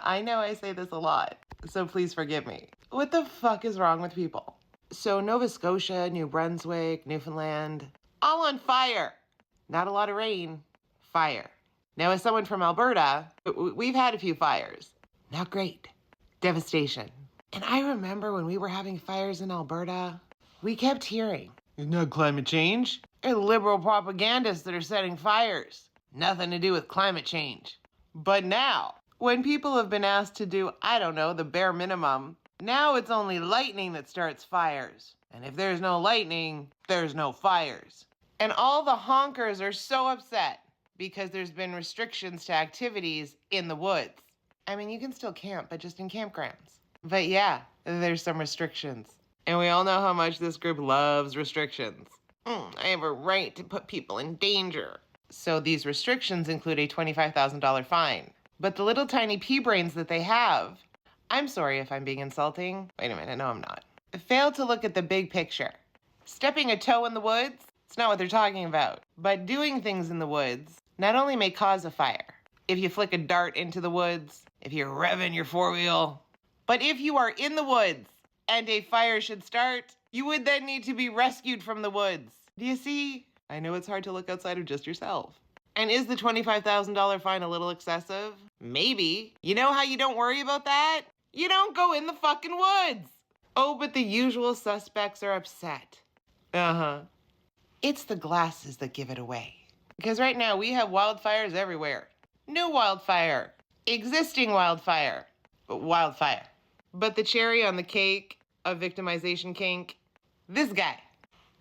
I know I say this a lot, so please forgive me. What the fuck is wrong with people? So Nova Scotia, New Brunswick, Newfoundland, all on fire. Not a lot of rain, fire. Now, as someone from Alberta, we've had a few fires. Not great. Devastation. And I remember when we were having fires in Alberta, we kept hearing, "It's not climate change. They're liberal propagandists that are setting fires. Nothing to do with climate change." But now, when people have been asked to do, I don't know, the bare minimum, now it's only lightning that starts fires. And if there's no lightning, there's no fires. And all the honkers are so upset because there's been restrictions to activities in the woods. I mean, you can still camp, but just in campgrounds. But yeah, there's some restrictions. And we all know how much this group loves restrictions. I have a right to put people in danger. So these restrictions include a $25,000 fine. But the little tiny pea brains that they have, I'm sorry if I'm being insulting. Wait a minute, no, I'm not. Fail to look at the big picture. Stepping a toe in the woods, it's not what they're talking about. But doing things in the woods not only may cause a fire, if you flick a dart into the woods, if you're revving your four-wheel, but if you are in the woods and a fire should start, you would then need to be rescued from the woods. Do you see? I know it's hard to look outside of just yourself. And is the $25,000 fine a little excessive? Maybe. You know how you don't worry about that? You don't go in the fucking woods. Oh, but the usual suspects are upset. It's the glasses that give it away. Because right now we have wildfires everywhere. New wildfire. Existing wildfire. Wildfire. But the cherry on the cake of victimization kink, this guy.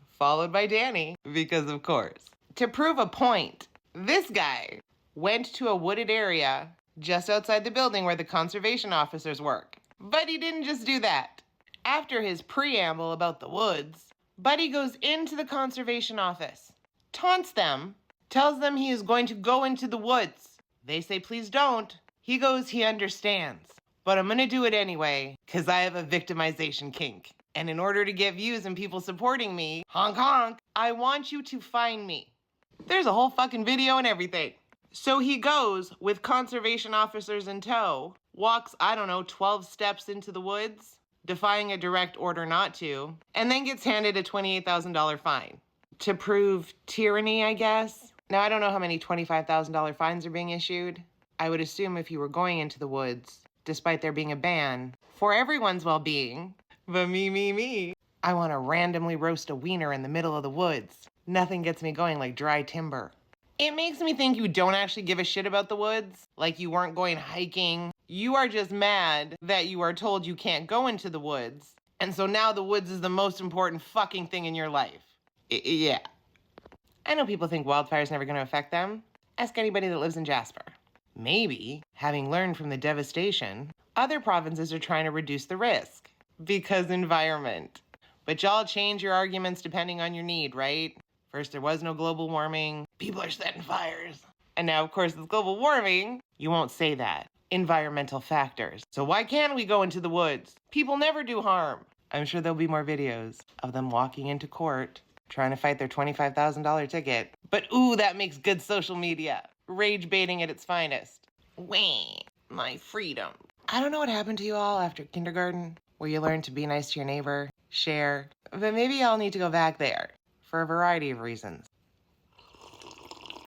Followed by Danny, because of course. To prove a point, this guy went to a wooded area just outside the building where the conservation officers work. But he didn't just do that. After his preamble about the woods, Buddy goes into the conservation office, taunts them, tells them he is going to go into the woods. They say, please don't. He goes, he understands. But I'm gonna do it anyway, because I have a victimization kink. And in order to get views and people supporting me, honk honk, I want you to find me. There's a whole fucking video and everything. So he goes with conservation officers in tow, walks, 12 steps into the woods, defying a direct order not to, and then gets handed a $28,000 fine. To prove tyranny, I guess. Now, I don't know how many $25,000 fines are being issued. I would assume if you were going into the woods, despite there being a ban, for everyone's well-being, but me, I want to randomly roast a wiener in the middle of the woods. Nothing gets me going like dry timber. It makes me think you don't actually give a shit about the woods, like you weren't going hiking. You are just mad that you are told you can't go into the woods, and so now the woods is the most important fucking thing in your life. Yeah. I know people think wildfire's never going to affect them. Ask anybody that lives in Jasper. Maybe, having learned from the devastation, other provinces are trying to reduce the risk. Because environment. But y'all change your arguments depending on your need, right? First, there was no global warming. People are setting fires. And now, of course, it's global warming. You won't say that. Environmental factors. So why can't we go into the woods? People never do harm. I'm sure there'll be more videos of them walking into court, trying to fight their $25,000 ticket. But ooh, that makes good social media. Rage baiting at its finest. Wah, my freedom. I don't know what happened to you all after kindergarten, where you learned to be nice to your neighbor, share, but maybe I'll need to go back there for a variety of reasons.